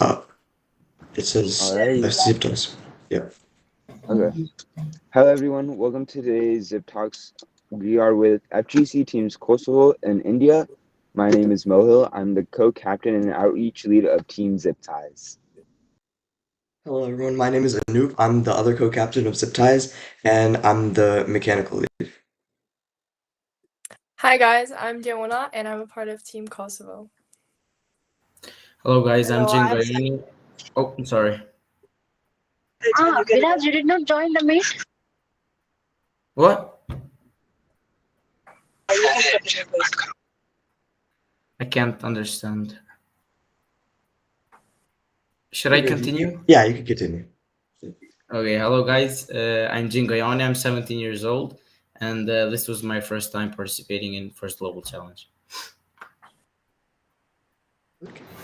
up. It says Alrighty. Z.I.P Ties. Yeah. Okay. Hello, everyone. Welcome to today's Zip Talks. We are with FGC teams Kosovo and India. My name is Mohil. I'm the co-captain and outreach lead of Team Zip Ties. Hello, everyone. My name is Anoop. I'm the other co-captain of Z.I.P Ties, and I'm the mechanical lead. Hi guys, I'm Diona and I'm a part of Team Kosovo. Hello guys, I'm Hello, I'm Jingayani. Oh, I'm sorry. Viraj, you did not join the meet? What? You can continue, please. I can't understand. Should I Okay, continue? Yeah, you can continue. Okay, hello guys. I'm Jingayani. I'm 17 years old, and this was my first time participating in First Global Challenge.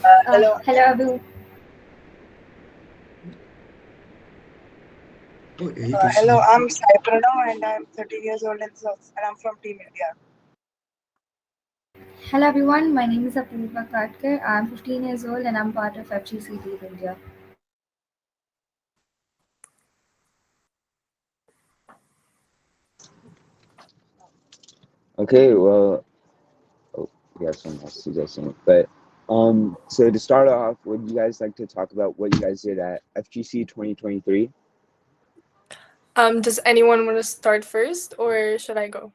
Hello. Hello, everyone. Oh, yeah, you can Hello, say. I'm Sai and I'm 13 years old and I'm from Team India. Hello, everyone. My name is Apurva Katkar. I'm 15 years old and I'm part of FGC Team India. Okay, well, we have someone else suggesting it. But so to start off, would you guys like to talk about what you guys did at FGC 2023? Does anyone want to start first or should I go?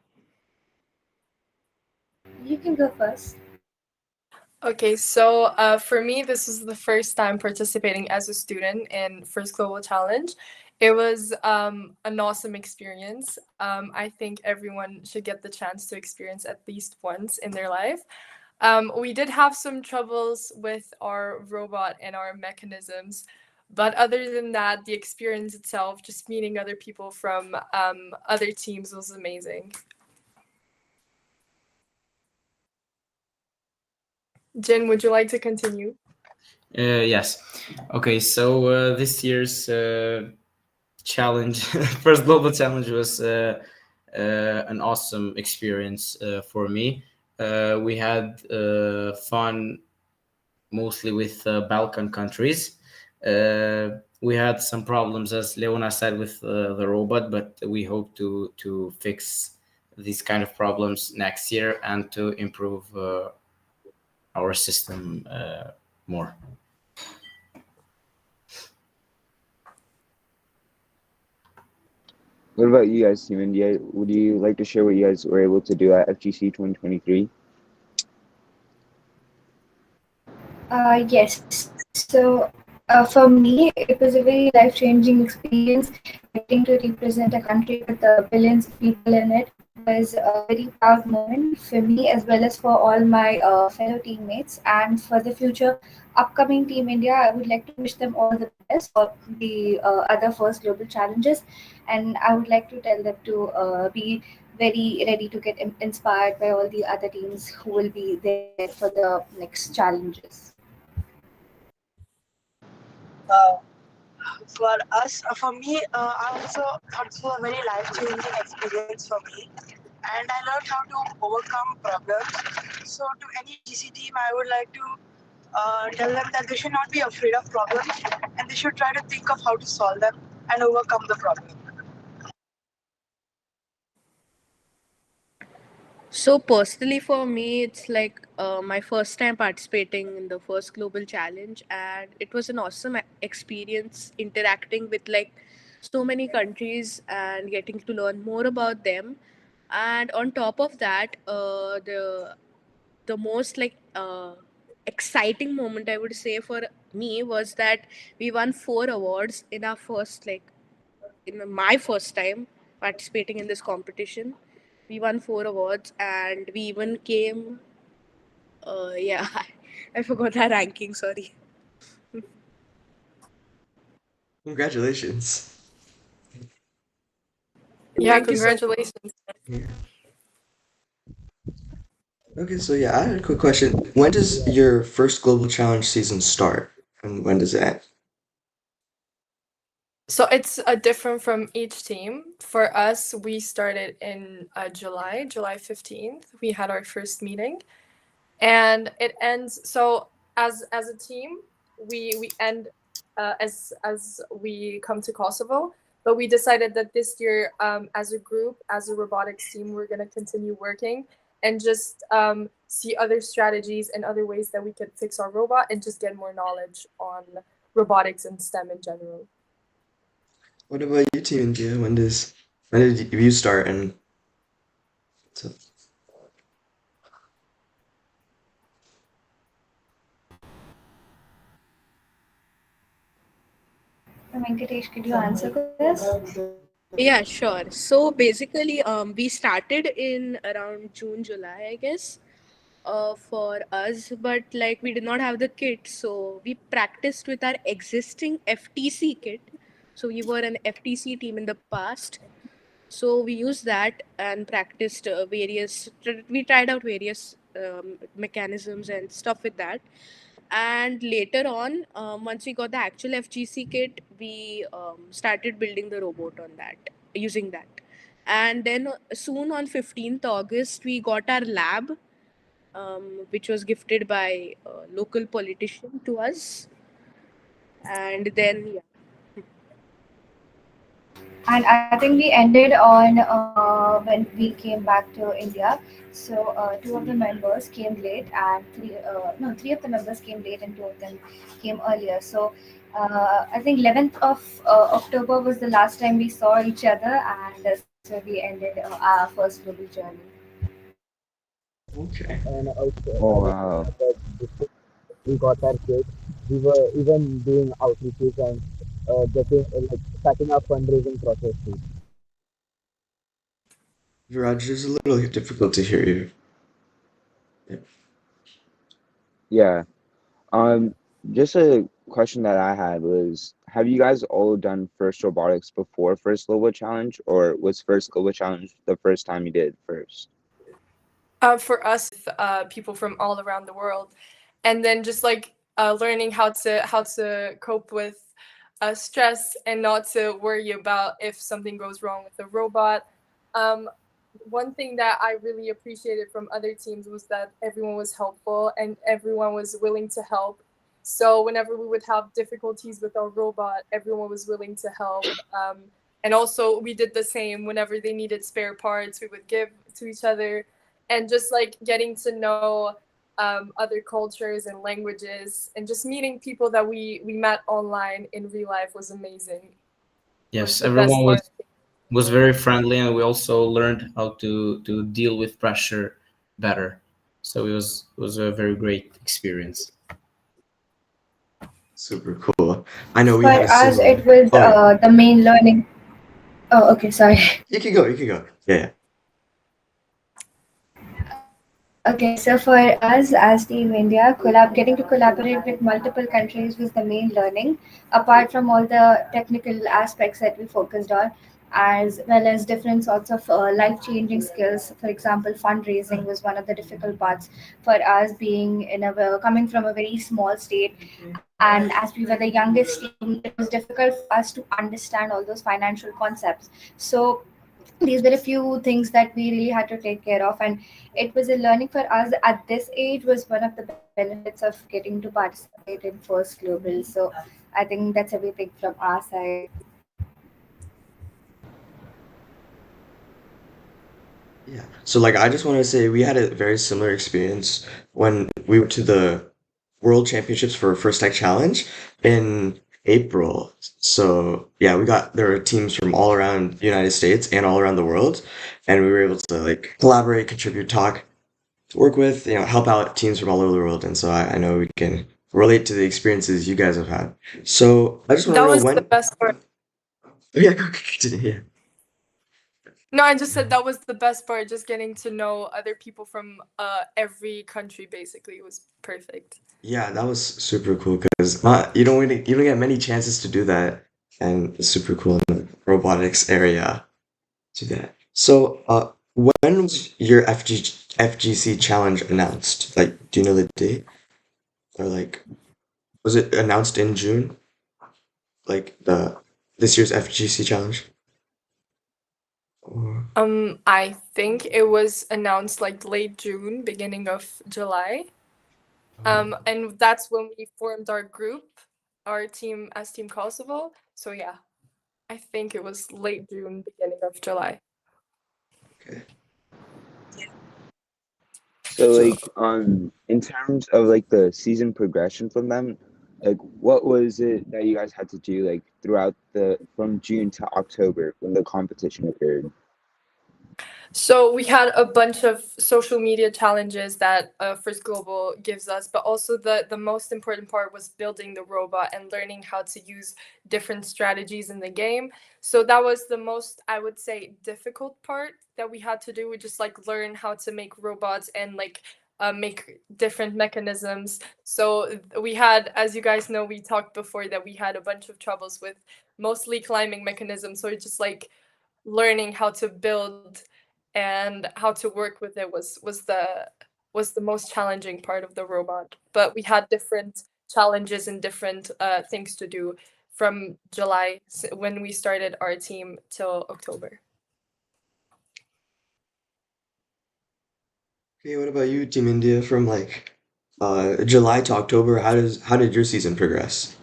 You can go first. Okay, so for me, this is the first time participating as a student in First Global Challenge. It was an awesome experience. I think everyone should get the chance to experience at least once in their life. We did have some troubles with our robot and our mechanisms, but other than that, the experience itself, just meeting other people from other teams, was amazing. Jin, would you like to continue? Yes. Okay, so this year's challenge, First Global Challenge, was an awesome experience for me. We had fun mostly with Balkan countries. We had some problems, as Leona said, with the robot, but we hope to fix these kind of problems next year and to improve our system more. What about you guys, Team India? Would you like to share what you guys were able to do at FGC 2023? Yes. So for me, it was a very life-changing experience getting to represent a country with billions of people in it. It was a very proud moment for me as well as for all my fellow teammates. And for the future upcoming Team India, I would like to wish them all the best for the other first global challenges. And I would like to tell them to be very ready to get inspired by all the other teams who will be there for the next challenges. Uh, for us, for me, I also a very life-changing experience for me, and I learned how to overcome problems. So to any GC team, I would like to tell them that they should not be afraid of problems, and they should try to think of how to solve them and overcome the problem. So personally for me, it's like my first time participating in the first global challenge, and it was an awesome experience interacting with like so many countries and getting to learn more about them. And on top of that, the most exciting moment I would say for me was that we won 4 awards in our first in my first time participating in this competition. We won 4 awards and we even came. Yeah, I forgot our ranking. Sorry. Congratulations. Yeah, Thank you so much. congratulations. Yeah. Okay, so yeah, I had a quick question. When does your first global challenge season start, and when does it end? So it's different from each team. For us, we started in July 15th. We had our first meeting, and it ends. So as a team, we end as we come to Kosovo. But we decided that this year, as a group, as a robotics team, we're gonna continue working and just see other strategies and other ways that we could fix our robot and just get more knowledge on robotics and STEM in general. What about you, Team India? When did you start and so Venkatesh, could you answer this? Yeah, sure. So basically, we started in around June, July, I guess, for us, but like we did not have the kit, so we practiced with our existing FTC kit. So we were an FTC team in the past. So we used that and practiced we tried out various mechanisms and stuff with that. And later on, once we got the actual FGC kit, we started building the robot on that, using that. And then soon on 15th August, we got our lab, which was gifted by a local politician to us. And then, yeah. And I think we ended on when we came back to India. So two of the members came late, and three of the members came late, and two of them came earlier. So I think 11th of October was the last time we saw each other, and so we ended our first global journey. okay. And also, Oh like wow. before we got our kids, we were even doing outreaches and getting like starting our fundraising process too. Viraj, it's a little difficult to hear you. Yeah. Yeah. Um, just a question that I had was, have you guys all done First Robotics before First Global Challenge, or was First Global Challenge the first time you did first? For us, people from all around the world, and then just like learning how to cope with stress and not to worry about if something goes wrong with the robot. Um, One thing that I really appreciated from other teams was that everyone was helpful and everyone was willing to help. So whenever we would have difficulties with our robot, everyone was willing to help. And also, we did the same whenever they needed spare parts, we would give to each other. And just like getting to know other cultures and languages and just meeting people that we met online in real life was amazing. Was Yes, the best everyone part. was very friendly, and we also learned how to deal with pressure better. So it was a very great experience. Super cool. I know we For had a us, similar. it was Oh, yeah. the main learning. Oh, okay, sorry. You can go. You can go. Yeah, yeah. Okay, so for us as Team India, getting to collaborate with multiple countries was the main learning, apart from all the technical aspects that we focused on, as well as different sorts of life-changing skills. For example, fundraising was one of the difficult parts for us, being coming from a very small state, and as we were the youngest team, it was difficult for us to understand all those financial concepts. So these were a few things that we really had to take care of, and it was a learning for us at this age was one of the benefits of getting to participate in First Global. So I think that's everything from our side. Yeah. So like I just want to say we had a very similar experience when we went to the World Championships for First Tech Challenge in April. So yeah, there were teams from all around the United States and all around the world, and we were able to like collaborate, contribute, talk, work with, help out teams from all over the world. And so I know we can relate to the experiences you guys have had. So I just want That to know was the when. best part. Yeah, continue. Yeah. No, I just said that was the best part, just getting to know other people from every country basically. It was perfect. Yeah, that was super cool because you don't get many chances to do that, and it's super cool in the robotics area to do that. So, when was your FGC challenge announced? Like, do you know the date? Or like, was it announced in June? Like the this year's FGC challenge? Or I think it was announced like late June, beginning of July. And that's when we formed our group, our team as Team Kosovo. So yeah, I think it was late June, beginning of July. Okay. So So like in terms of like the season progression from them, like what was it that you guys had to do like throughout the from June to October when the competition occurred? So we had a bunch of social media challenges that First Global gives us, but also the most important part was building the robot and learning how to use different strategies in the game. So that was the most, I would say, difficult part that we had to do. We just like learn how to make robots and like make different mechanisms. So we had, as you guys know, we talked before that we had a bunch of troubles with mostly climbing mechanisms. So it's just like learning how to build and how to work with it was the most challenging part of the robot. But we had different challenges and different things to do from July when we started our team till October. okay, what about you, Team India? From like July to October, how did your season progress?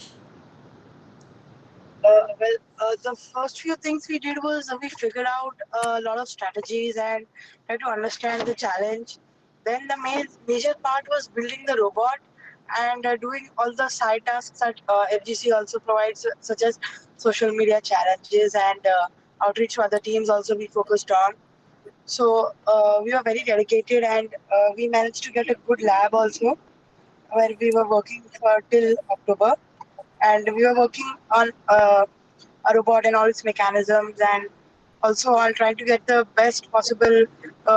The first few things we did was we figured out a lot of strategies and try to understand the challenge. Then the major part was building the robot and doing all the side tasks that FGC also provides, such as social media challenges and outreach to other teams. Also, we focused on. So we were very dedicated, and we managed to get a good lab also, where we were working for till October, and we were working on a robot and all its mechanisms, and also I'll try to get the best possible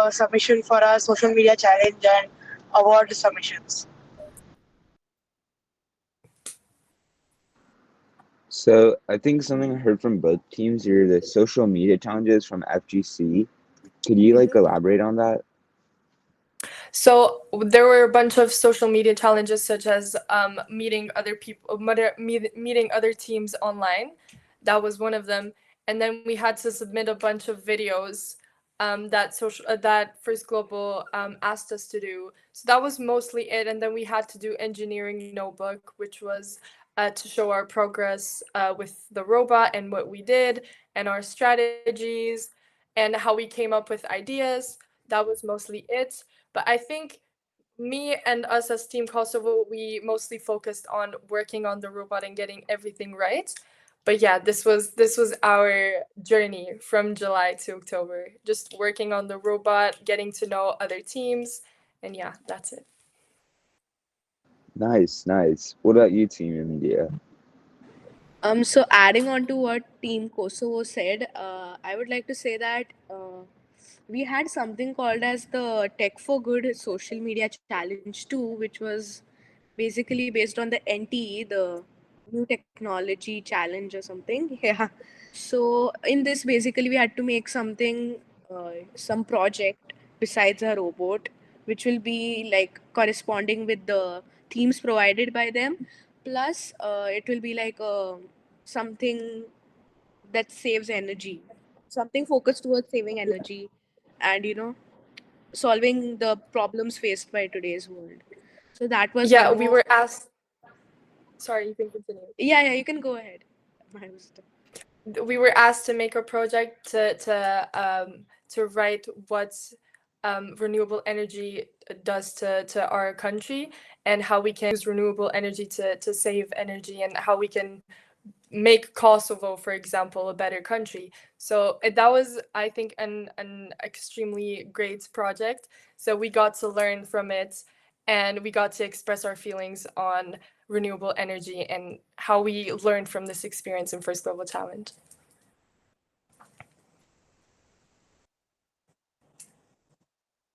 submission for our social media challenge and award submissions. So I think something I heard from both teams are the social media challenges from FGC. Could you like elaborate on that? So there were a bunch of social media challenges, such as meeting other people, meeting other teams online. That was one of them, and then we had to submit a bunch of videos that First Global asked us to do. So that was mostly it, and then we had to do engineering notebook, which was to show our progress with the robot and what we did and our strategies and how we came up with ideas. That was mostly it. But I think me and us as Team Kosovo, we mostly focused on working on the robot and getting everything right. But yeah, this was our journey from July to October. Just working on the robot, getting to know other teams, and yeah, that's it. Nice, nice. What about you, Team India? So adding on to what Team Kosovo said, I would like to say that we had something called as the Tech for Good social media challenge too, which was basically based on the NTE, the new technology challenge or something. Yeah. So in this, basically, we had to make something, some project besides a robot, which will be like corresponding with the themes provided by them. Plus, it will be like something that saves energy, something focused towards saving energy, and solving the problems faced by today's world. So that was Yeah, one we more. were asked. Sorry, you can continue. Yeah, you can go ahead. My mistake. We were asked to make a project to write what renewable energy does to our country and how we can use renewable energy to save energy and how we can make Kosovo, for example, a better country. So that was, I think, an extremely great project. So we got to learn from it and we got to express our feelings on renewable energy and how we learned from this experience in First Global Challenge.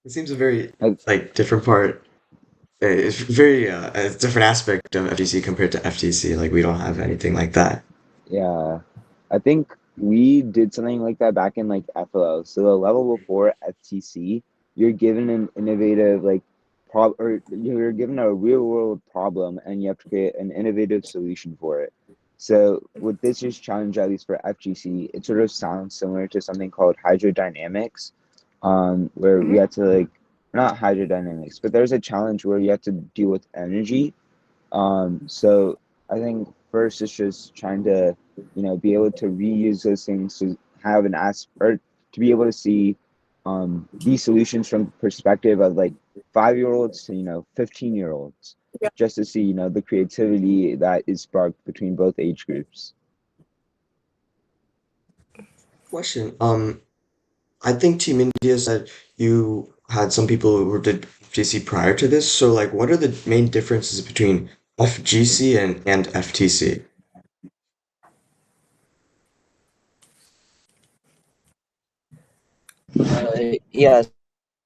It seems a very I, like different part. It's very a different aspect of FGC compared to FTC. Like we don't have anything like that. yeah, I think we did something like that back in like FLO. So the level before FTC, you're given an innovative like or you're given a real world problem and you have to create an innovative solution for it. So with this year's challenge, at least for FGC, it sort of sounds similar to something called hydrodynamics, where we Mhm. had to like not hydrodynamics, but there's a challenge where you have to deal with energy. So I think first it's just trying to, be able to reuse those things to have an or to be able to see these solutions from the perspective of like 5-year-olds to 15-year-olds, Yeah. just to see the creativity that is sparked between both age groups. Question. I think Team India said you had some people who did FGC prior to this. So, like, what are the main differences between FGC and FTC? Yeah,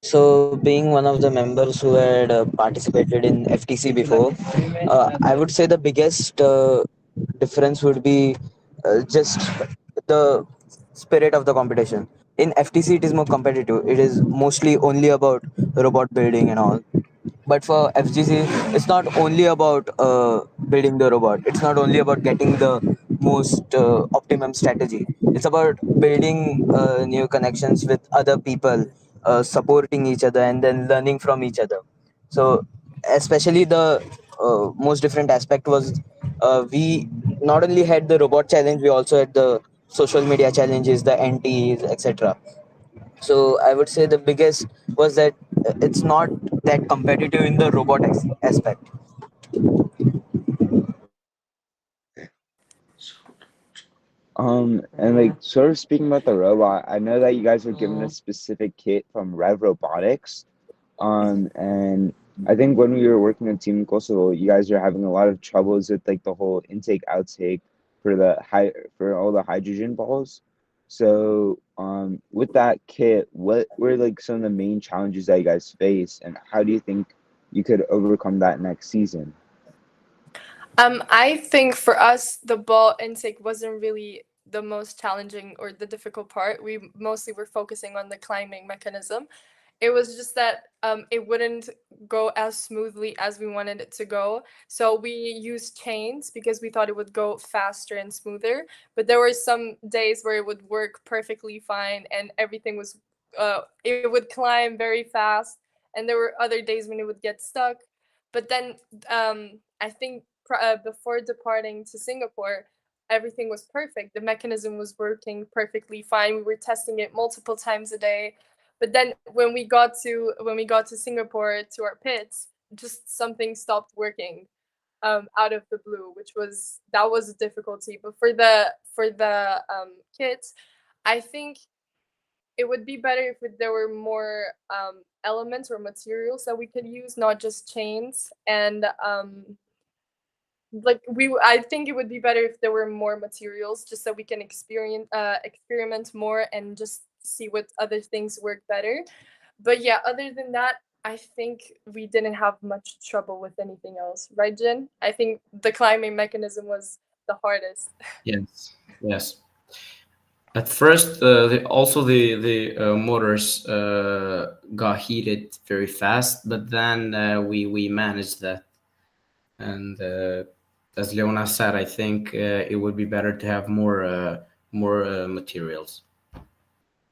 so being one of the members who had participated in FTC before, I would say the biggest difference would be just the spirit of the competition. In FTC, it is more competitive. It is mostly only about robot building and all. But for FGC, it's not only about building the robot. It's not only about getting the most optimum strategy. It's about building new connections with other people, supporting each other, and then learning from each other. So, especially the most different aspect was we not only had the robot challenge, we also had the social media challenges, the NTs, etc. So I would say the biggest was that it's not that competitive in the robot aspect. Okay. So, And like sort of speaking about the robot, I know that you guys were given a specific kit from Rev Robotics. And I think when we were working on Team Kosovo, you guys are having a lot of troubles with like the whole intake outtake for for all the hydrogen balls. So with that kit, what were like some of the main challenges that you guys face, and how do you think you could overcome that next season? I think for us, the ball intake wasn't really the most challenging or the difficult part. We mostly were focusing on the climbing mechanism. It was just that it wouldn't go as smoothly as we wanted it to go. So we used chains because we thought it would go faster and smoother. But there were some days where it would work perfectly fine and everything was, it would climb very fast. And there were other days when it would get stuck. But then I think before departing to Singapore, everything was perfect. The mechanism was working perfectly fine. We were testing it multiple times a day. But then when we got to Singapore to our pits, just something stopped working out of the blue, which was that was a difficulty. But for the kits, I think it would be better if there were more elements or materials that we could use, not just chains. And like I think it would be better if there were more materials, just so we can experiment more and just see what other things work better. But yeah, other than that, I think we didn't have much trouble with anything else, right, Jen? I think the climbing mechanism was the hardest. Yes, yes. At first, also the motors got heated very fast, but then we managed that. And as Leona said, I think it would be better to have more materials.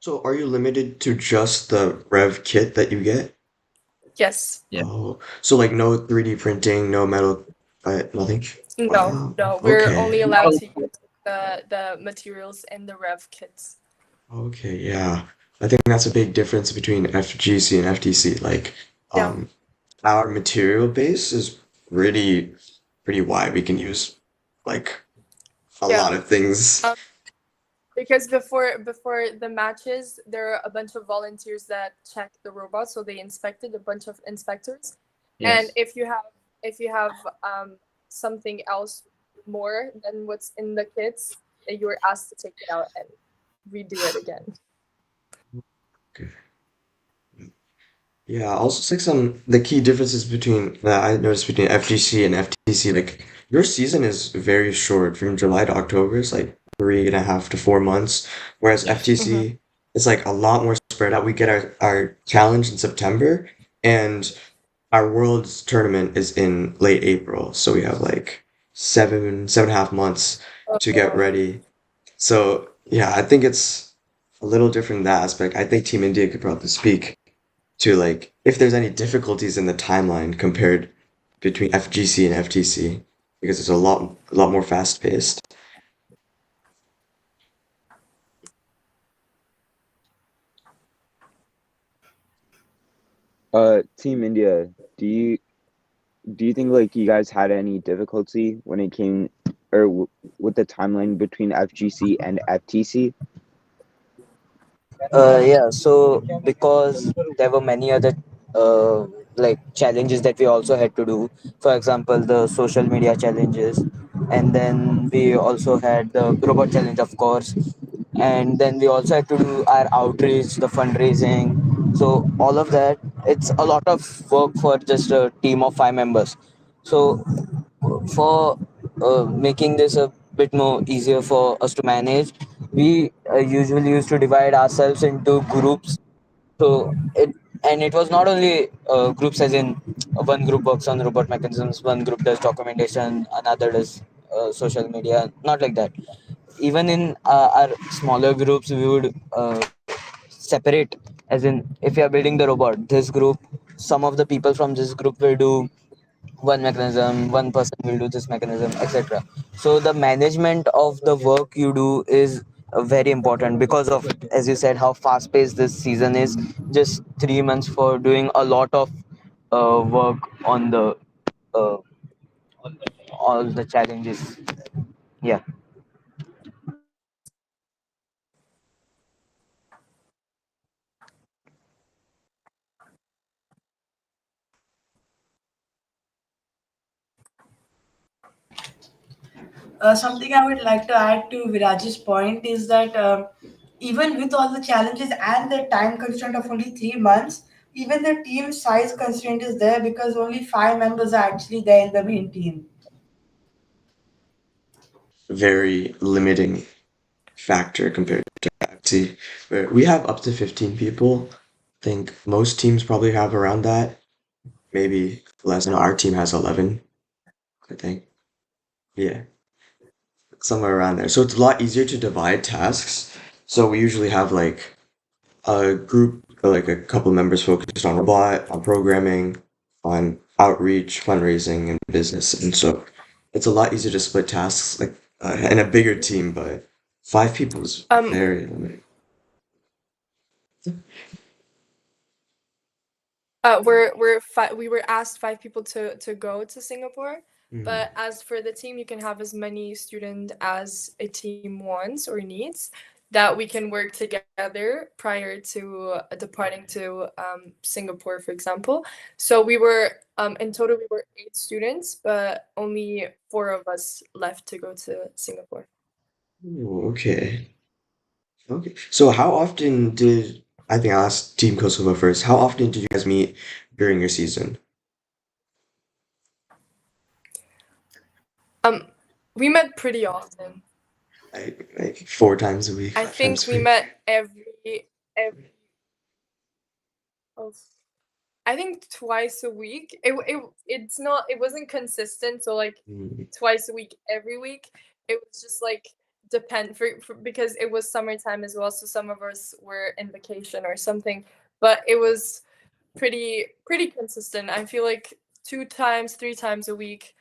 so are you limited to just the Rev kit that you get? Yes. Yeah. Oh, so like no 3D printing, no metal, nothing. No, Wow. no, we're Okay. only allowed to use the materials in the rev kits. Okay. Yeah. I think that's a big difference between FGC and FTC. Like, Yeah. um, our material base is pretty wide. We can use like a Yeah. lot of things. Because before the matches, there are a bunch of volunteers that check the robots, so they inspected a bunch of inspectors. And Yes. if you have something else more than what's in the kits, you were asked to take it out and redo it again. Okay. Yeah, also it's like some the key differences between that I noticed between FGC and FTC. Like your season is very short, from July to October. It's like 3.5 to 4 months, whereas Yes. Mhm. FTC is like a lot more spread out. We get our challenge in September, and our world's tournament is in late April. So we have like 7.5 months to get Oh, ready. So yeah, I think it's a little different in that aspect. I think Team India could probably speak to like if there's any difficulties in the timeline compared between FGC and FTC because it's a lot more fast paced. Team India, do you think like you guys had any difficulty when it came or with the timeline between FGC and FTC? Yeah, so because there were many other uh, like challenges that we also had to do. For example, the social media challenges, and then we also had the robot challenge, of course, and then we also had to do our outreach, the fundraising. So all of that, it's a lot of work for just a team of 5 members. So for making this a bit more easier for us to manage, we usually used to divide ourselves into groups. So it was not only groups as in one group works on robot mechanisms, one group does documentation, another does social media, not like that. Even in our smaller groups, we would separate, as in if we are building the robot, this group, some of the people from this group will do one mechanism, one person will do this mechanism, etc. So the management of the work you do is very important because of, as you said, how fast paced this season is. Just 3 months for doing a lot of work on the uh, all the challenges. Yeah. Something I would like to add to Viraj's point is that even with all the challenges and the time constraint of only 3 months, even the team size constraint is there because only 5 members are actually there in the main team. Very limiting factor compared to FT. Where we have up to 15 people. I think most teams probably have around that. Maybe less. No, our team has 11, I think. Yeah, somewhere around there. So it's a lot easier to divide tasks. So we usually have like a group, like a couple of members focused on robot, on programming, on outreach, fundraising, and business. And so it's a lot easier to split tasks like in a bigger team, but 5 people is Um, very limiting. we were asked 5 people to go to Singapore, Mhm. but as for the team, you can have as many students as a team wants or needs that we can work together prior to departing to Singapore, for example. So we were in total we were 8 students, but only 4 of us left to go to Singapore. Oh, okay. Okay. So how often did I think I'll ask Team Kosovo first. How often did you guys meet during your season? Um, we met pretty often. Like 4 times a week, I 5 times think a we week. met every oh, I think twice a week. It wasn't consistent, so like Mm. twice a week every week. It was just like for because it was summertime as well, so some of us were in vacation or something. But it was pretty consistent. I feel like 2 times, 3 times a week,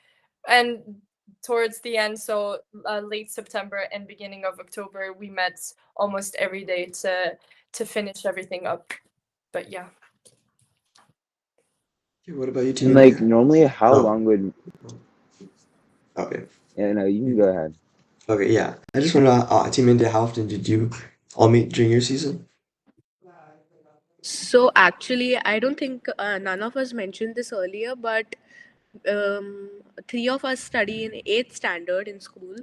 and towards the end, so late September and beginning of October, we met almost every day to finish everything up. But yeah. Okay, what about you, Team And like India? normally, how Oh, long would okay. you can go ahead. Okay, yeah. I just want to Team India, how often did you all meet during your season? So actually, I don't think none of us mentioned this earlier, but um, three of us study in eighth standard in school.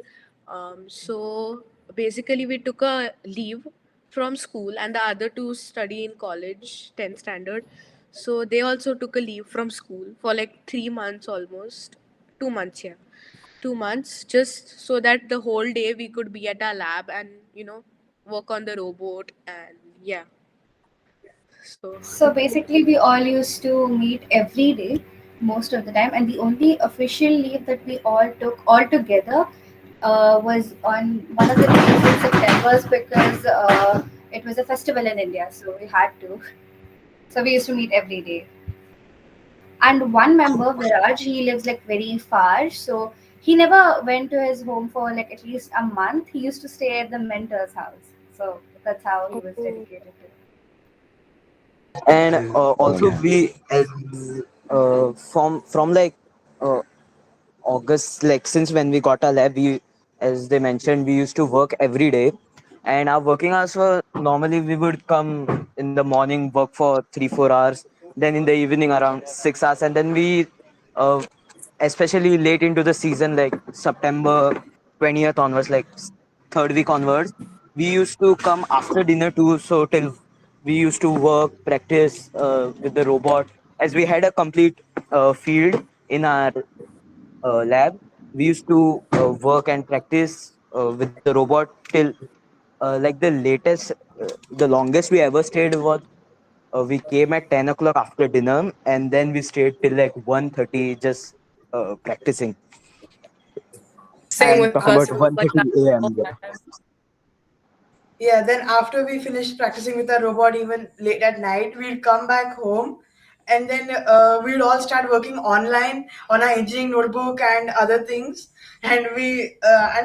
So basically, we took a leave from school, and the other two study in college, 10th standard. So they also took a leave from school for like 3 months almost, 2 months, yeah, 2 months, just so that the whole day we could be at our lab and work on the robot and yeah. So So basically, we all used to meet every day, most of the time, and the only official leave that we all took all together was on one of the days in September because it was a festival in India, so we had to. So we used to meet every day. And one member, Viraj, he lives like very far, so he never went to his home for like at least a month. He used to stay at the mentor's house. So that's how he was Oh, dedicated to. And Oh also yeah. we from like uh, August, like since when we got our lab, we, as they mentioned, we used to work every day, and our working hours were normally we would come in the morning, work for 3 4 hours, then in the evening around 6 hours, and then we, uh, especially late into the season, like September 20th onwards, like third week onwards, we used to come after dinner too. So till we used to work, practice with the robot, as we had a complete field in our lab. We used to work and practice with the robot till like the latest, the longest we ever stayed was we came at 10 o'clock after dinner, and then we stayed till like 1:30 just practicing. same I'm with talking us. about It was like that 1:30 all a.m. the time. Yeah, then after we finished practicing with our robot, even late at night, we'd come back home and then we'd all start working online on our engineering notebook and other things. And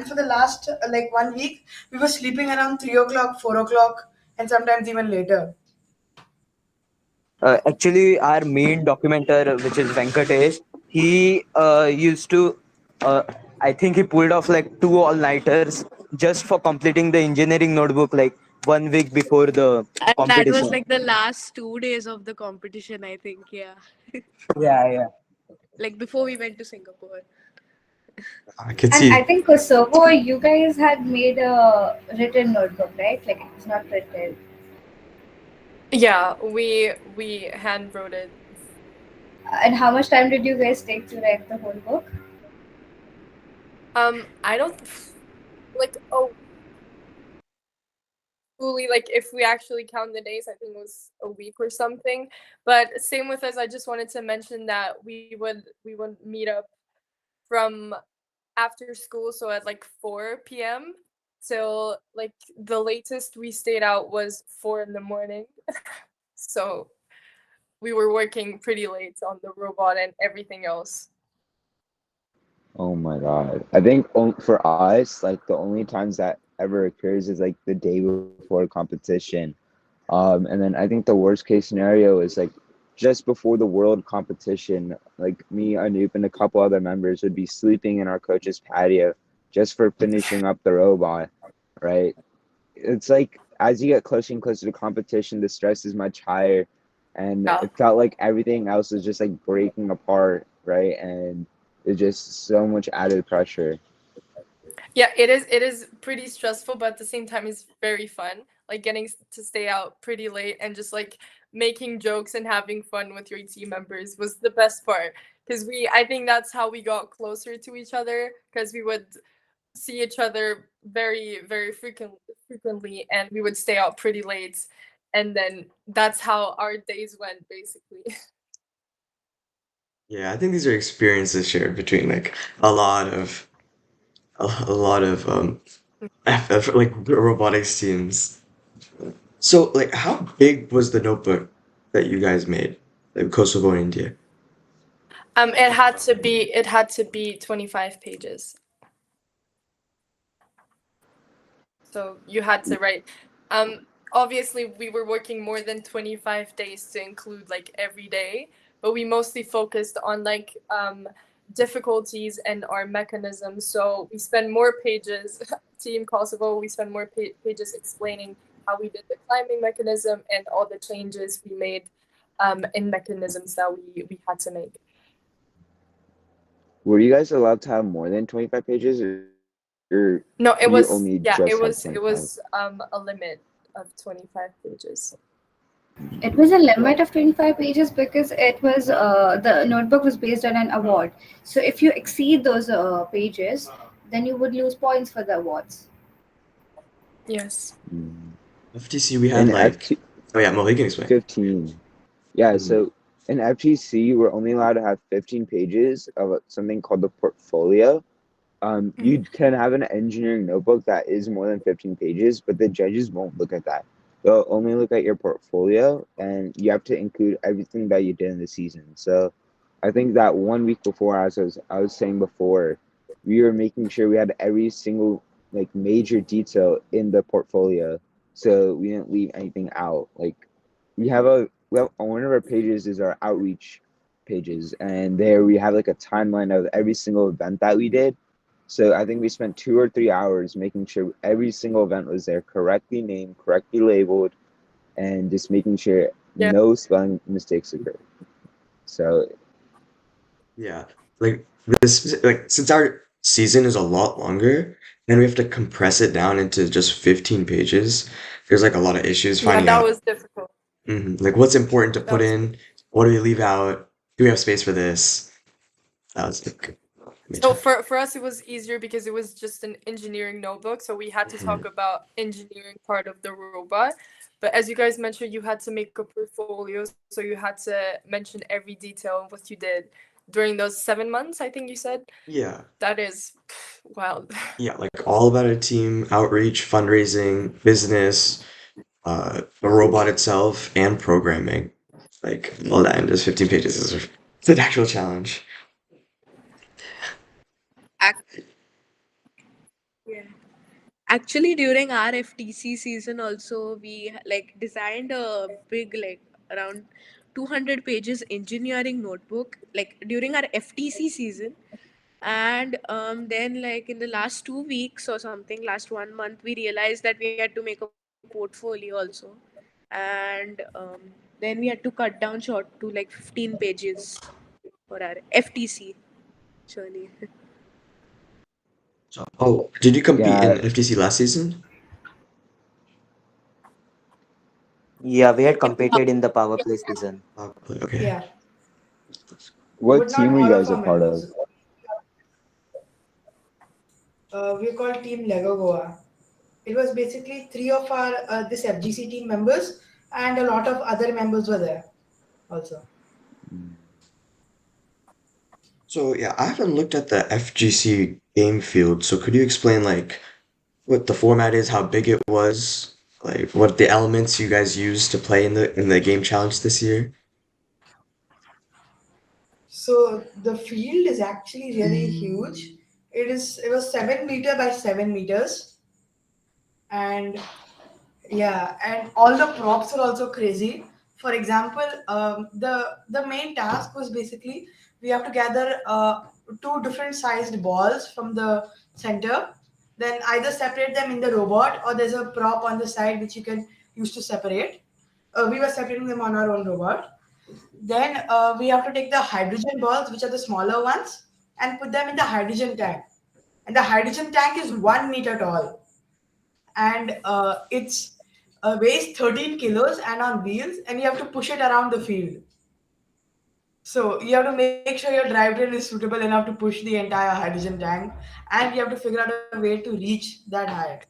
for the last like 1 week, we were sleeping around 3 o'clock, 4 o'clock, and sometimes even later. Actually, our main documenter, which is Venkatesh, he used to, uh, I think he pulled off like two all-nighters just for completing the engineering notebook like 1 week before the And that was competition. like the last 2 days of the competition, I think. Yeah. Yeah, yeah. Like before we went to Singapore. I could And I see. think Kosovo, you guys had made a written notebook, right? Like it was not printed. Yeah, we hand wrote it. And how much time did you guys take to write the whole book? I don't like fully like if we actually count the days, I think it was a week or something. But same with us. I just wanted to mention that we would meet up from after school, so at like 4 p.m. till like the latest we stayed out was 4 in the morning. So we were working pretty late on the robot and everything else. Oh my God. I think for us, like the only times that ever occurs is like the day before competition. And then I think the worst case scenario is like just before the world competition, like me, Anoop, and a couple other members would be sleeping in our coach's patio just for finishing up the robot, right? It's like as you get closer and closer to competition, the stress is much higher. And Yeah. it felt like everything else is just like breaking apart, right? And it's just so much added pressure. Yeah, it is pretty stressful, but at the same time it's very fun. Like getting to stay out pretty late and just like making jokes and having fun with your team members was the best part because we I think that's how we got closer to each other because we would see each other very frequently and we would stay out pretty late and then that's how our days went basically. Yeah, I think these are experiences shared between like a lot of a lot of like robotics teams. So like how big was the notebook that you guys made? Like Kosovo and India. It had to be 25 pages. So you had to write. Obviously, we were working more than 25 days to include like every day, but we mostly focused on like difficulties and our mechanisms. So we spend more pages, Team Kosovo, we spend more pages explaining how we did the climbing mechanism and all the changes we made in mechanisms that we had to make. Were you guys allowed to have more than 25 pages, or No, you only yeah, just it had was it 25? was a limit of 25 pages. It was a limit of 25 pages because it was the notebook was based on an award. So if you exceed those pages, then you would lose points for the awards. Yes. Mm. FTC we had In like oh yeah, Mo, you can explain. F15, yeah, Mhm. so in FGC, we're only allowed to have 15 pages of something called the portfolio. You Mhm. can have an engineering notebook that is more than 15 pages, but the judges won't look at that. they'll only look at your portfolio, and you have to include everything that you did in the season. So I think that 1 week before, as I was saying before, we were making sure we had every single like major detail in the portfolio, so we didn't leave anything out. Like we have one of our pages is our outreach pages, and there we have like a timeline of every single event that we did. So I think we spent 2 or 3 hours making sure every single event was there, correctly named, correctly labeled, and just making sure Yeah. no spelling mistakes occur. So Yeah, like like since our season is a lot longer and we have to compress it down into just 15 pages, there's like a lot of issues Yeah, finding that out was difficult. like what's important to That put was in, what do we leave out, do we have space for this? That was like me So challenge. for us, it was easier because it was just an engineering notebook. So we had to talk Mhm. about engineering part of the robot. But as you guys mentioned, you had to make a portfolio. So you had to mention every detail of what you did during those 7 months, I think you said. Yeah, That is wild. yeah, like all about a team, outreach, fundraising, business, the robot itself, and programming. Like all that in just 15 pages is it's an actual challenge. Ac- yeah. Actually, during our FTC season, also we like designed a big like around 200 pages engineering notebook like during our FTC season, and then like in the last 2 weeks or something, last 1 month, we realized that we had to make a portfolio also, and then we had to cut down short to like 15 pages for our FTC journey. So, oh, did you compete yeah, in FTC last season? Yeah, we had competed in the power play season. Okay. Yeah, what but not team were you all of guys a our part of? members. We're called Team Lego Goa. It was basically three of our this FGC team members, and a lot of other members were there also. So yeah, I haven't looked at the FGC game field. So could you explain like what the format is, how big it was, like what the elements you guys used to play in the game challenge this year? So the field is actually really huge. It was 7 meter by 7 meters, and yeah, and all the props are also crazy. For example, the main task was basically we have to gather two different sized balls from the center, then either separate them in the robot or there's a prop on the side which you can use to separate. We were separating them on our own robot. Then we have to take the hydrogen balls, which are the smaller ones, and put them in the hydrogen tank. And the hydrogen tank is 1 meter tall, and it's weighs 13 kilos and on wheels, and you have to push it around the field. So you have to make sure your drivetrain is suitable enough to push the entire hydrogen tank, and you have to figure out a way to reach that height.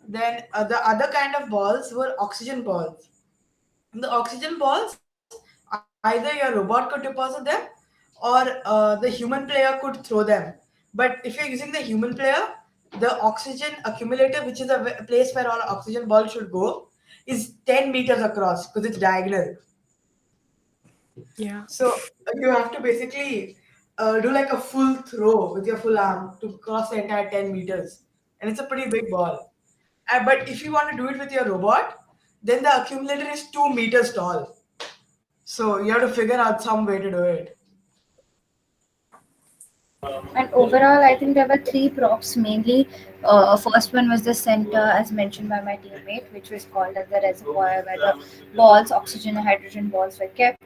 Then the other kind of balls were oxygen balls. The oxygen balls, either your robot could deposit them or the human player could throw them. But if you're using the human player, the oxygen accumulator, which is a place where all oxygen balls should go, is 10 meters across because it's diagonal. Yeah. So you have to basically do like a full throw with your full arm to cross the entire 10 meters. And it's a pretty big ball. But if you want to do it with your robot, then the accumulator is 2 meters tall. So you have to figure out some way to do it. And overall, I think there were three props mainly. First one was the center, as mentioned by my teammate, which was called as the reservoir where the balls, oxygen and hydrogen balls were kept.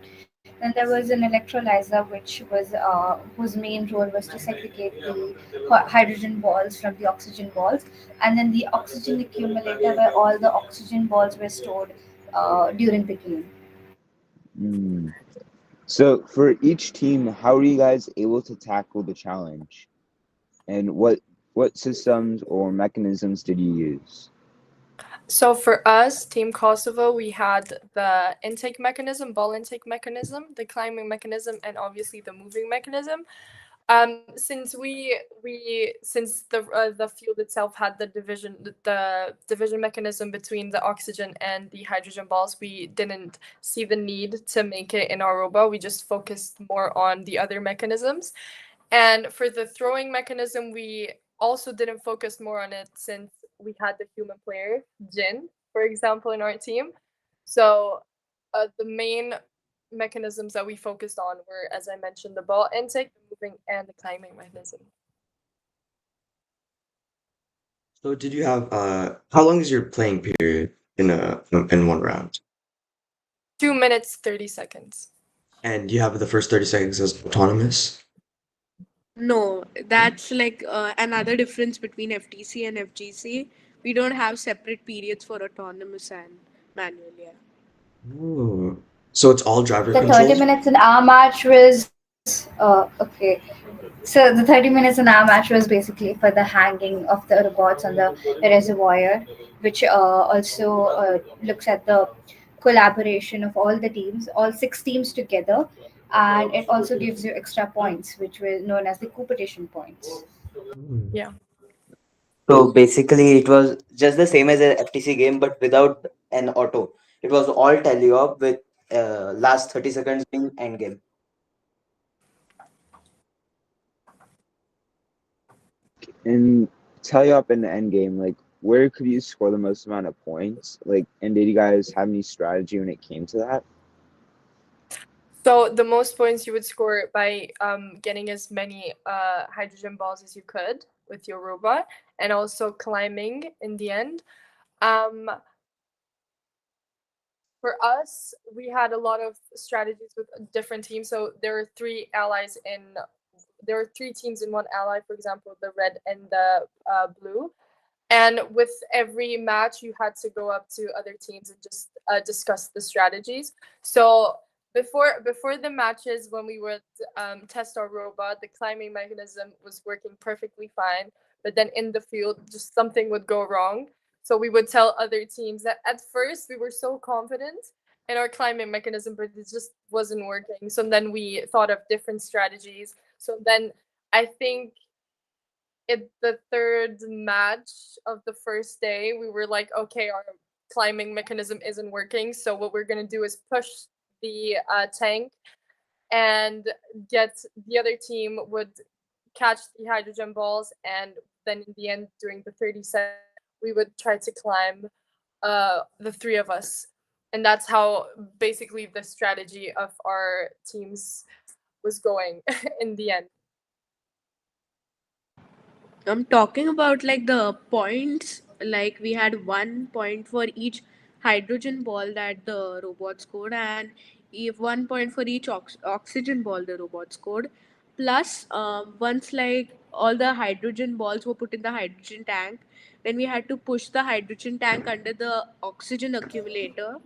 Then there was an electrolyzer, which was whose main role was to segregate the hydrogen balls from the oxygen balls, and then the oxygen accumulator where all the oxygen balls were stored during the game. Mm. So for each team, how are you guys able to tackle the challenge? And what systems or mechanisms did you use? So for us, Team Kosovo, we had the intake mechanism, ball intake mechanism, the climbing mechanism, and obviously the moving mechanism. Since the field itself had the division mechanism between the oxygen and the hydrogen balls, we didn't see the need to make it in our robot. We just focused more on the other mechanisms. And for the throwing mechanism, we also didn't focus more on it since we had the human player, Jin, for example, in our team. So the main mechanisms that we focused on were, as I mentioned, the ball intake, the moving, and the climbing mechanism. So did you have how long is your playing period in one round? 2 minutes, 30 seconds. And you have the first 30 seconds as autonomous? No, that's like another difference between FTC and FGC. We don't have separate periods for autonomous and manual. Yeah. Ooh. So it's all driver The 30 controlled? minutes in our match was okay. So the 30 minutes in our match was basically for the hanging of the robots on the reservoir, which also looks at the collaboration of all the teams, all 6 teams together, and it also gives you extra points, which were known as the competition points. Mm. Yeah. So basically, it was just the same as a FTC game, but without an auto. It was all tele-op with last 30 seconds being end game. And tell you up in the end game, like where could you score the most amount of points? Like, and did you guys have any strategy when it came to that? So the most points you would score by getting as many hydrogen balls as you could with your robot, and also climbing in the end. Um, for us, we had a lot of strategies with different teams. So there were 3 teams in one ally. For example, the red and the blue. And with every match, you had to go up to other teams and just discuss the strategies. So before the matches, when we would test our robot, the climbing mechanism was working perfectly fine. But then in the field, just something would go wrong. So we would tell other teams that at first we were so confident in our climbing mechanism, but it just wasn't working. So then we thought of different strategies. So then I think the third match of the first day, we were like, okay, our climbing mechanism isn't working. So what we're gonna do is push the tank, and get the other team would catch the hydrogen balls, and then in the end, during the 30 seconds, we would try to climb, the 3 of us, and that's how basically the strategy of our teams was going in the end. I'm talking about like the points. Like we had 1 point for each hydrogen ball that the robot scored, and if 1 point for each oxygen ball the robot scored. Plus, once like all the hydrogen balls were put in the hydrogen tank, then we had to push the hydrogen tank under the oxygen accumulator,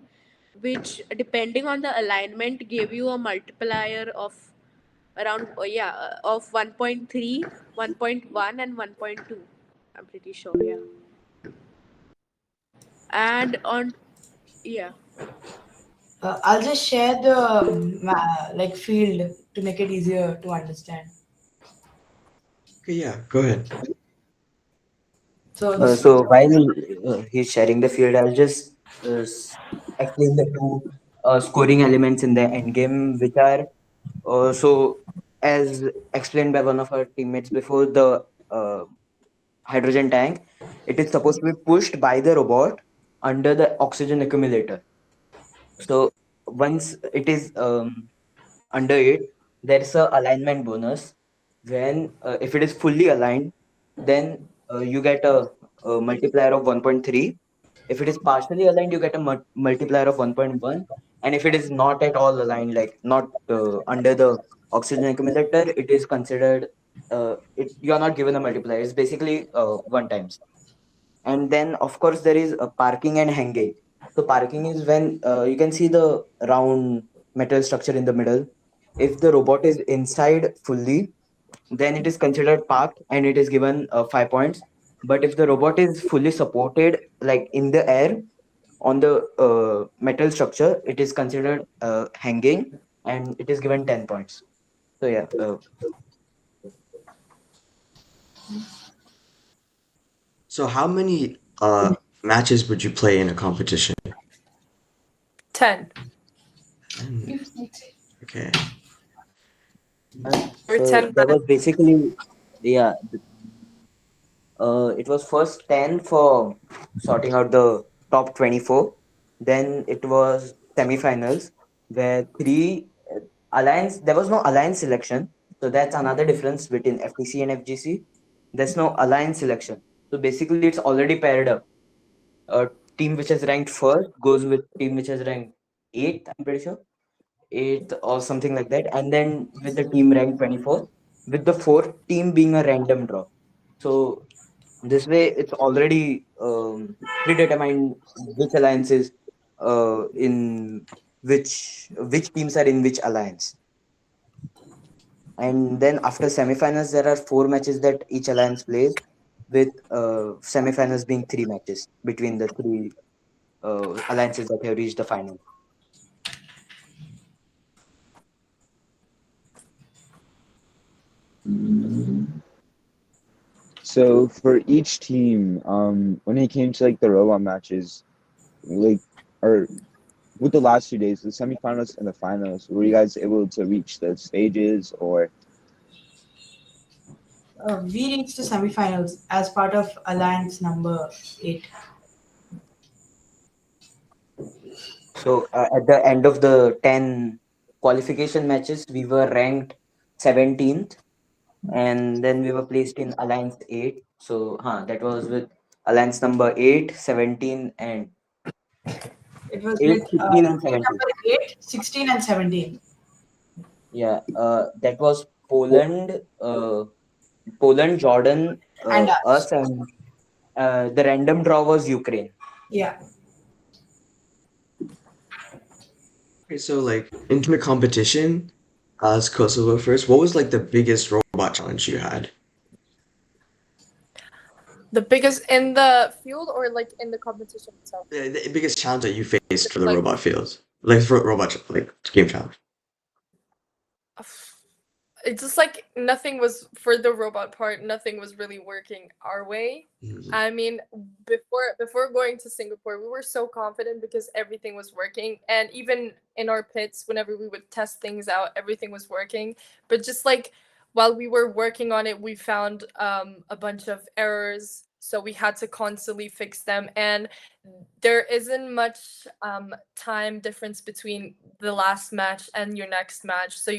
which depending on the alignment gave you a multiplier of around of 1.3, 1.1, and 1.2. I'm pretty sure. Yeah. And on yeah. I'll just share the like field to make it easier to understand. Okay, yeah, go ahead. So this, So while he's sharing the field, I'll just explain the two scoring elements in the end game, which are so as explained by one of our teammates before, the uh, hydrogen tank. It is supposed to be pushed by the robot under the oxygen accumulator. So once it is under it, there's a alignment bonus. When if it is fully aligned, then you get a multiplier of 1.3. If it is partially aligned, you get a multiplier of 1.1. And if it is not at all aligned, like not under the oxygen accumulator, it is considered you are not given a multiplier. It's basically one times. And then of course there is a parking and hanging. So parking is when you can see the round metal structure in the middle. If the robot is inside fully, then it is considered parked and it is given 5 points. But if the robot is fully supported like in the air on the metal structure, it is considered hanging and it is given 10 points. So yeah, So how many matches would you play in a competition? 10 10. Okay. or So 10 there matches. was basically, yeah, it was first 10 for sorting out the top 24. Then it was semifinals where three alliance, there was no alliance selection. So that's another difference between FTC and FGC. There's no alliance selection. So basically, it's already paired up. A team which is ranked first goes with team which is ranked eighth, I'm pretty sure, eighth or something like that. And then with the team ranked 24th, with the fourth team being a random draw. So this way, it's already predetermined which alliances in which teams are in which alliance. And then after semifinals, there are four matches that each alliance plays, with semifinals being three matches between the three alliances that have reached the final. So for each team, when it came to like the robot matches, like or with the last 2 days, the semifinals and the finals, were you guys able to reach the stages or We reached the semifinals as part of Alliance number 8. So at the end of the 10 qualification matches, we were ranked 17th, and then we were placed in Alliance 8. So that was with Alliance number 8, 17, and It was 8, with 16, and team 17. number 8, 16, and 17. Yeah, that was Poland, Jordan, And us. us, and the random draw was Ukraine. Yeah. Okay, so like in the competition, as Kosovo first, what was like the biggest robot challenge you had? The biggest in the field or like in the competition itself? The biggest challenge that you faced for the Like, robot field, like for like game challenge. it's just like nothing was for the robot part, nothing was really working our way. Mhm. I mean, before going to Singapore, we were so confident because everything was working, and even in our pits, whenever we would test things out, everything was working. But just like while we were working on it, we found a bunch of errors, so we had to constantly fix them. And there isn't much time difference between the last match and your next match, so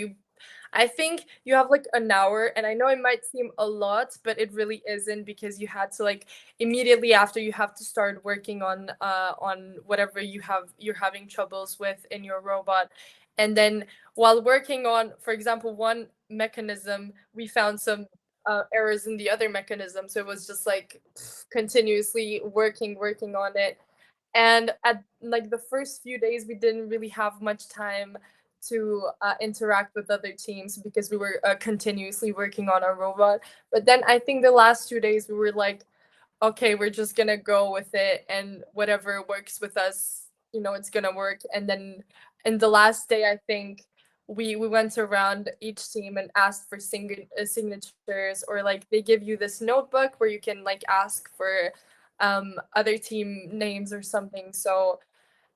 I think you have like an hour, and I know it might seem a lot, but it really isn't, because you had to like immediately after you have to start working on whatever you're having troubles with in your robot. And then while working on, for example, one mechanism, we found some errors in the other mechanism, so it was just like continuously working on it. And at like the first few days we didn't really have much time to interact with other teams because we were continuously working on our robot. But then I think the last 2 days we were like, okay, we're just gonna go with it, and whatever works with us, it's gonna work. And then in the last day, I think we went around each team and asked for signatures, or like they give you this notebook where you can like ask for other team names or something. So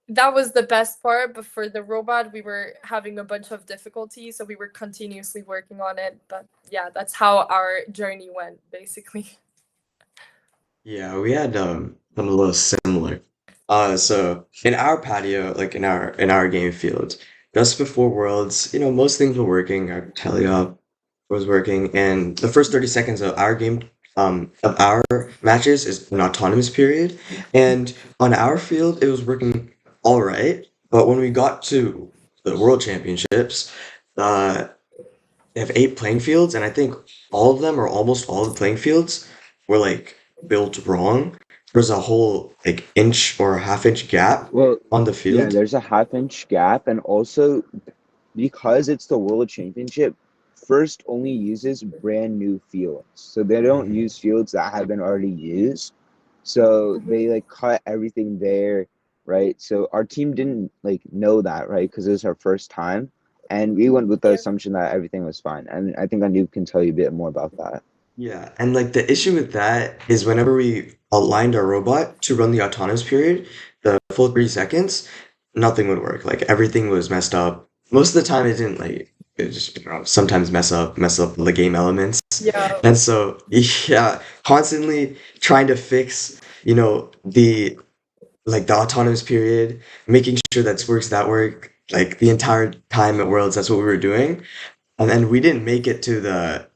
that was the best part. But for the robot, we were having a bunch of difficulties, so we were continuously working on it. But yeah, that's how our journey went, basically. Yeah, we had something a little similar. So in our patio, like in our game field, just before Worlds, most things were working. Our teleop was working, and the first 30 seconds of our matches is an autonomous period, and on our field it was working all right. But when we got to the World Championships, uh, they have 8 playing fields, and I think all of them, or almost all the playing fields, were like built wrong. There's a whole like inch or a half-inch gap well, on the yeah, field. there's a half-inch gap, and also because it's the World Championship, first only uses brand new fields. So they don't Mhm. use fields that have been already used. So Mhm. they like cut everything there, right? So our team didn't like know that, right? Because it was our first time. And we went with the Yeah. assumption that everything was fine. And I think Anoop can tell you a bit more about that. Yeah, and like the issue with that is whenever we aligned our robot to run the autonomous period, the full 3 seconds, nothing would work. Like everything was messed up. Most of the time, it didn't like it just sometimes mess up the game elements, Yeah. and so yeah, constantly trying to fix the like the autonomous period, making sure that work like the entire time at Worlds. That's what we were doing, and then we didn't make it to the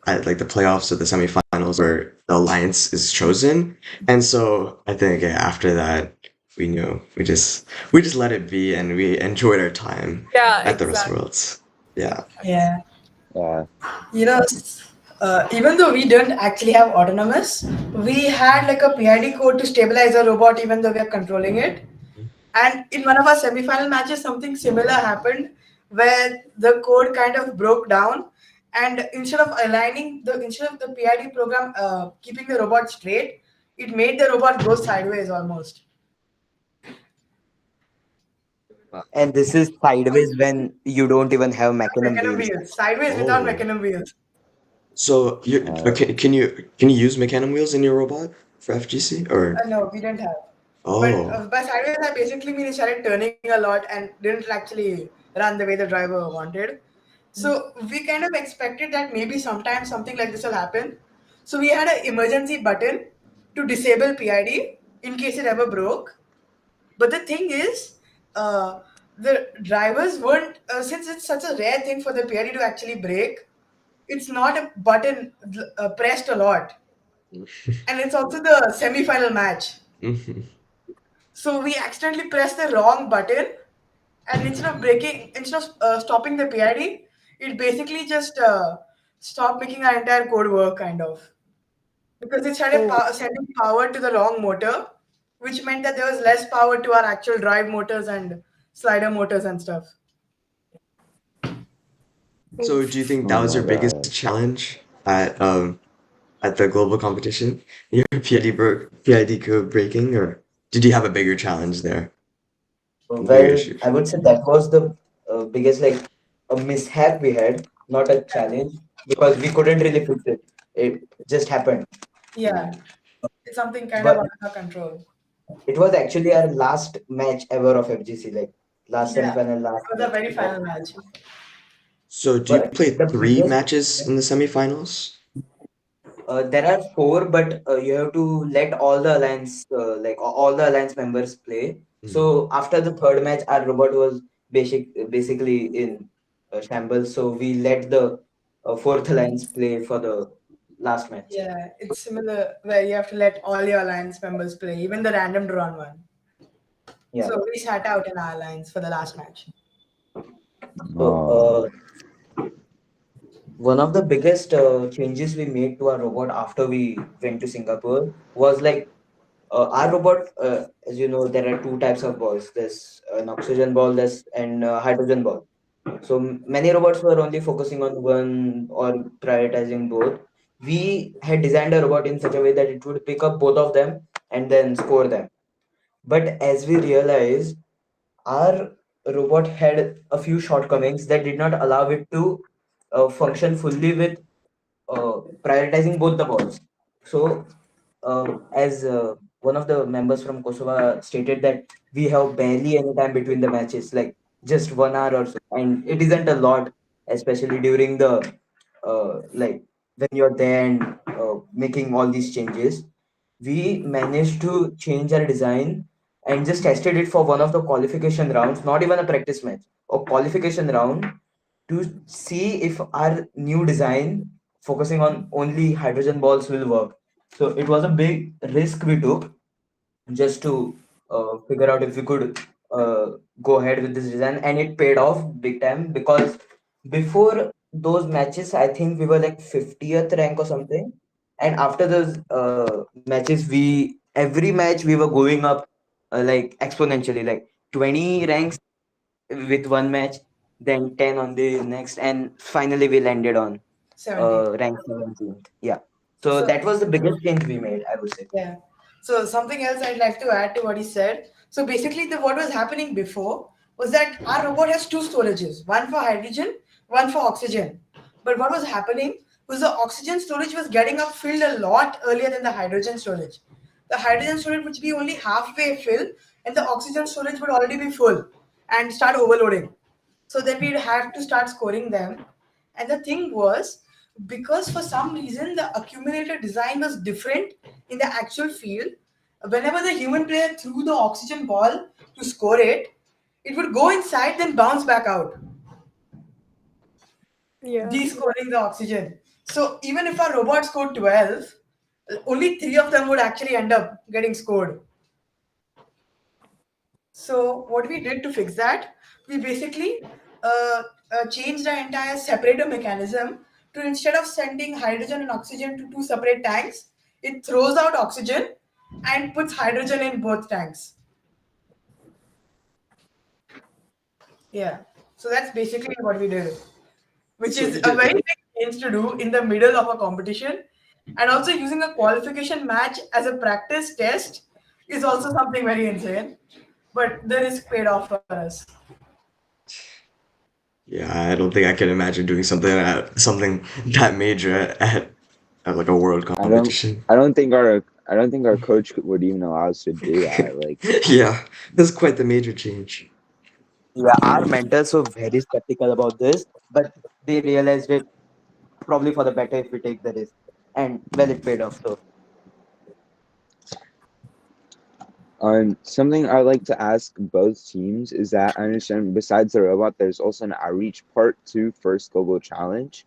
at like the playoffs or the semifinals where the alliance is chosen. And so I think yeah, after that we knew we just let it be and we enjoyed our time Yeah, at the rest exactly. worlds. Yeah. Yeah. Yeah. You know, even though we didn't actually have autonomous, we had like a PID code to stabilize a robot even though we are controlling it. And in one of our semi-final matches, something similar happened where the code kind of broke down, and instead of the PID program keeping the robot straight, it made the robot go sideways almost. And this is sideways when you don't even have mechanism Mechanism wheels. wheels, sideways without Oh. mechanism wheels. So you Uh, can you use mecanum wheels in your robot for FGC or No, we didn't have. But oh. by sideways, I basically mean it started turning a lot and didn't actually run the way the driver wanted. So we kind of expected that maybe sometime something like this will happen. So we had an emergency button to disable PID in case it ever broke. But the thing is, the drivers weren't, since it's such a rare thing for the PID to actually break, it's not a button pressed a lot. And it's also the semi final match. Mhm. So we accidentally pressed the wrong button, and instead of stopping the PID, it basically just stopped making our entire code work, kind of, because it started Oh, sending power to the wrong motor, which meant that there was less power to our actual drive motors and slider motors and stuff. So do you oof. think that oh was my your biggest god. challenge at the global competition? Your PID code breaking, or did you have a bigger challenge there? Bigger Well, issue? I would say that was the biggest like a mishap we had, not a challenge, because we couldn't really fix it. It just happened. Yeah, it's something kind of But out of our control. it was actually our last match ever of FGC, like last Yeah, semifinal, it last was a match. very final match. So do you But play the three biggest, matches in the semifinals? there are four, but you have to let all the alliance, all the alliance members play. Mm. So after the third match, our robot was basically in shambles. So we let the fourth alliance play for the last match. Yeah, it's similar where you have to let all your alliance members play, even the random drawn one. Yeah. So we sat out in our alliance for the last match. So Oh. one of the biggest changes we made to our robot after we went to Singapore was like our robot, as you know, there are two types of balls. There's an oxygen ball, there's and hydrogen ball. So many robots were only focusing on one or prioritizing both. We had designed a robot in such a way that it would pick up both of them and then score them. But as we realized, our robot had a few shortcomings that did not allow it to function fully with prioritizing both the balls. So, as one of the members from Kosovo stated that we have barely any time between the matches, like just 1 hour or so, and it isn't a lot, especially during the when you're there and making all these changes. We managed to change our design and just tested it for one of the qualification rounds, not even a practice match, a qualification round to see if our new design focusing on only hydrogen balls will work. So it was a big risk we took just to figure out if we could go ahead with this design, and it paid off big time because before those matches, I think we were like 50th rank or something, and after those matches, we every match we were going up like exponentially, like 20 ranks with one match, then 10 on the next, and finally we landed on 17. rank 17th. Yeah. So So that was the biggest change we made, I would say. yeah. So something else I'd like to add to what he said. So basically, what was happening before was that our robot has two storages, one for hydrogen, one for oxygen. But what was happening was the oxygen storage was getting up filled a lot earlier than the hydrogen storage. The hydrogen storage would be only halfway filled, and the oxygen storage would already be full and start overloading. So then we'd have to start scoring them. And the thing was, because for some reason the accumulator design was different in the actual field, whenever the human player threw the oxygen ball to score it, it would go inside, then bounce back out, Yeah. descoring the oxygen. So even if our robot scored 12, only three of them would actually end up getting scored. So what we did to fix that, we basically changed the entire separator mechanism to, instead of sending hydrogen and oxygen to two separate tanks, it throws out oxygen and puts hydrogen in both tanks. Yeah. So that's basically what we did, which So is you a did very big change to do in the middle of a competition. And also using a qualification match as a practice test is also something very insane. But the risk paid off for us. Yeah, I don't think I can imagine doing something that major at like a world I don't competition. I don't think our coach would even allow us to do that. Like, Yeah, that's quite the major change. Yeah, our mentors were very skeptical about this, but they realized it probably for the better if we take the risk. And well, it paid off. So something I like to ask both teams is that I understand besides the robot, there's also an outreach part to First Global Challenge.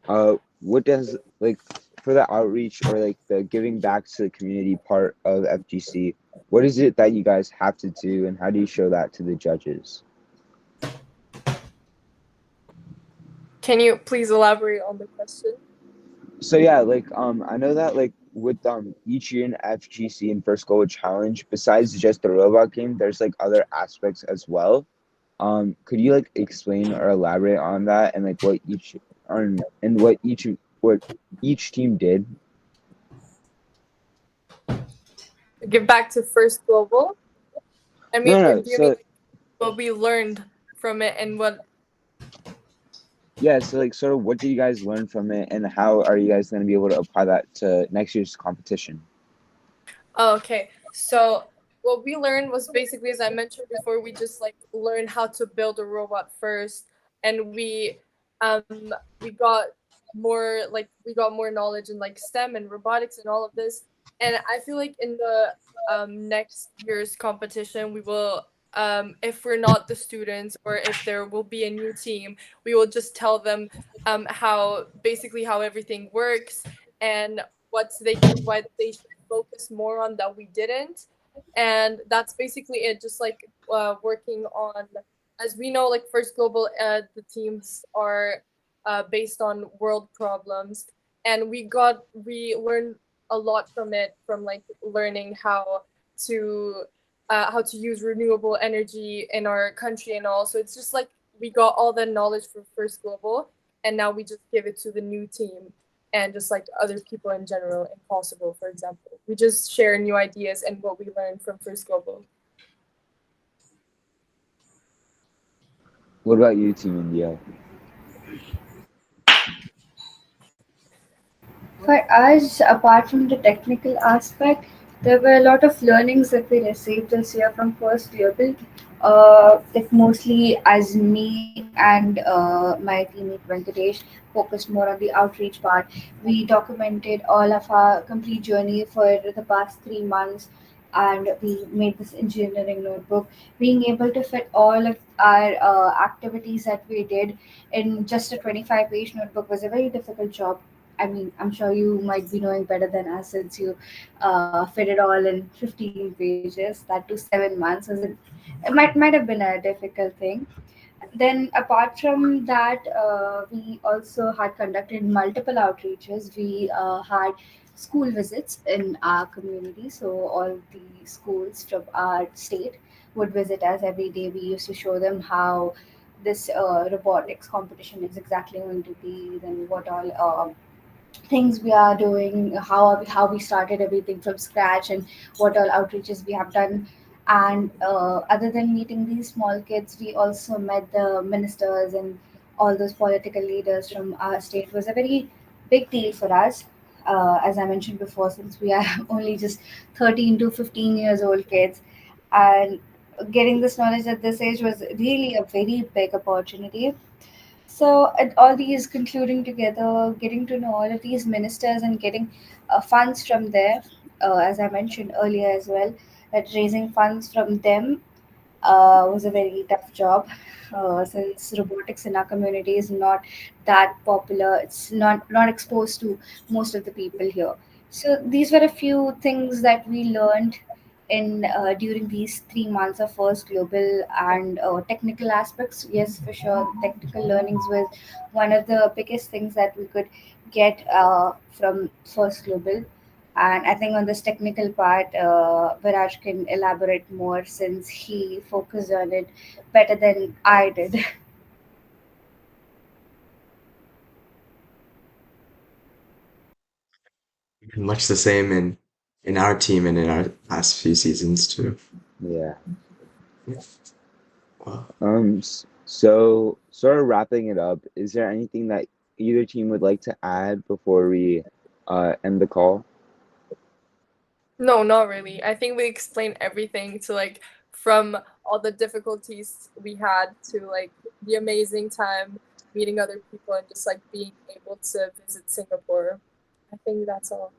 What does like for the outreach or like the giving back to the community part of FGC? What is it that you guys have to do, and how do you show that to the judges? Can you please elaborate on the question? So yeah, like I know that like with each year in FGC and First Global Challenge, besides just the robot game, there's like other aspects as well. Could you like explain or elaborate on that and like what each on and what each team did? Give back to First Global. I mean, No, no. do you mean So what we learned from it and what? yeah, so like sort of what did you guys learn from it, and how are you guys going to be able to apply that to next year's competition? Oh, okay. So what we learned was basically, as I mentioned before, we just like learned how to build a robot first, and we got we got more knowledge in like STEM and robotics and all of this. And I feel like in the next year's competition, we will if we're not the students or if there will be a new team, we will just tell them how basically how everything works and what they should focus more on that we didn't. And that's basically it, just like working on, as we know, like First Global, the teams are based on world problems, and we learned a lot from it, from like learning to how to use renewable energy in our country and all. So it's just like we got all the knowledge from First Global, and now we just give it to the new team and just like other people in general in Kosovo, for example. We just share new ideas and what we learned from First Global. What about you, Team India? For us, apart from the technical aspect, there were a lot of learnings that we received this year from First Global. Like mostly as me and my teammate Venkatesh focused more on the outreach part. We documented all of our complete journey for the past 3 months, and we made this engineering notebook. Being able to fit all of our activities that we did in just a 25-page notebook was a very difficult job. I mean, I'm sure you might be knowing better than us since you fit it all in 15 pages. That to 7 months was it might have been a difficult thing. Then, apart from that, we also had conducted multiple outreaches. We had school visits in our community, so all the schools from our state would visit us every day. We used to show them how this robotics competition is exactly going to be, then what all things we are doing, how we started everything from scratch, and what all outreaches we have done. And other than meeting these small kids, we also met the ministers and all those political leaders from our state. It was a very big deal for us. As I mentioned before, since we are only just 13 to 15 years old kids, and getting this knowledge at this age was really a very big opportunity. So, and all these concluding together, getting to know all of these ministers and getting funds from there, as I mentioned earlier as well, that raising funds from them was a very tough job, since robotics in our community is not that popular. It's not exposed to most of the people here. So these were a few things that we learned in during these 3 months of first global, and technical aspects. Yes, for sure, technical learnings was one of the biggest things that we could get from first global. And I think on this technical part, Viraj can elaborate more since he focused on it better than I did. Much the same in our team and in our past few seasons too. Yeah. Yeah. Well, So sort of wrapping it up, is there anything that either team would like to add before we end the call? No, not really. I think we explained everything to like from all the difficulties we had to like the amazing time meeting other people and just like being able to visit Singapore. I think that's all.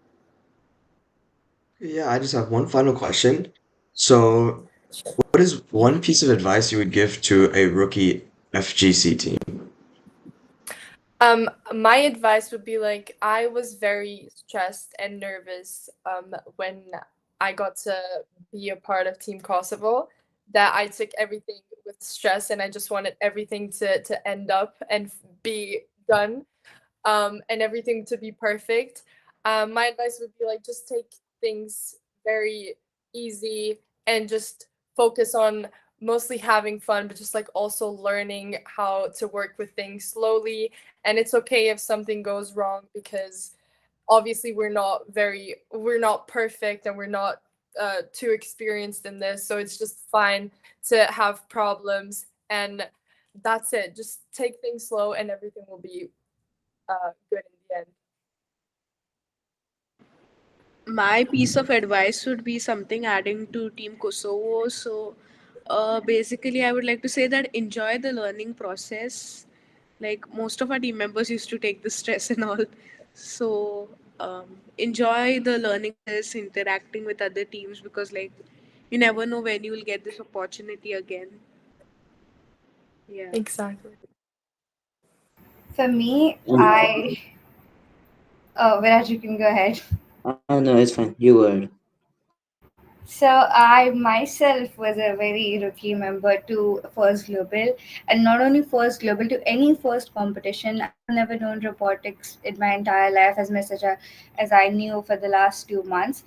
yeah, I just have one final question. So, what is one piece of advice you would give to a rookie FGC team? My advice would be like I was very stressed and nervous when I got to be a part of Team Kosovo. That I took everything with stress and I just wanted everything to end up and be done, and everything to be perfect. My advice would be like just take things very easy and just focus on mostly having fun, but just like also learning how to work with things slowly. And it's okay if something goes wrong because obviously we're not perfect and we're not too experienced in this. So it's just fine to have problems and that's it. Just take things slow and everything will be good in the end. My piece of advice would be something adding to Team Kosovo. So, basically, I would like to say that enjoy the learning process. Like most of our team members used to take the stress and all. So, enjoy the learning process, interacting with other teams because, like, you never know when you will get this opportunity again. Yeah. Exactly. For me, And Viraj, you can go ahead. no, it's fine. You were. So I myself was a very rookie member to First Global, and not only First Global, to any first competition. I have never known robotics in my entire life as I knew for the last 2 months.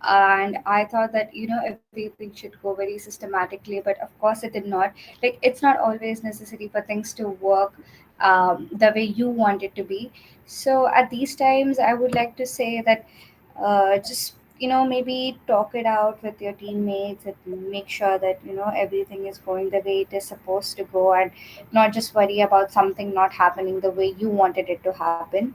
And I thought that everything should go very systematically, but of course it did not. Like, it's not always necessary for things to work the way you want it to be. So at these times, I would like to say that just maybe talk it out with your teammates and make sure that everything is going the way it is supposed to go, and not just worry about something not happening the way you wanted it to happen.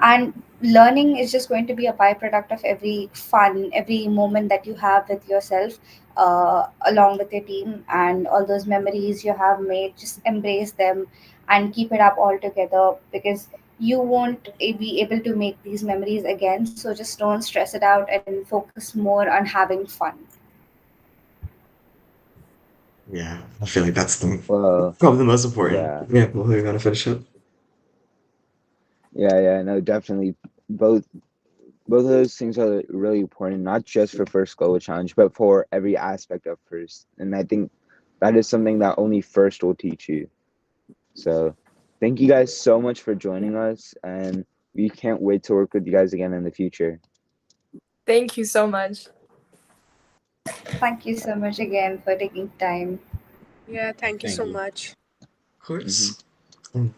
And learning is just going to be a byproduct of every fun, every moment that you have with yourself, along with your team, and all those memories you have made. Just embrace them and keep it up all together, because you won't be able to make these memories again. So just don't stress it out and focus more on having fun. Yeah, I feel like that's the Well, probably the most important. yeah, Yeah, well, we're gonna finish up. yeah, no, definitely. Both both of those things are really important, not just for first global challenge, but for every aspect of first. And I think that is something that only first will teach you. So, thank you guys so much for joining us, and we can't wait to work with you guys again in the future. Thank you so much. Thank you so much again for taking time. Yeah. Thank you Thank so you. much. Of Hmm. course. Mm.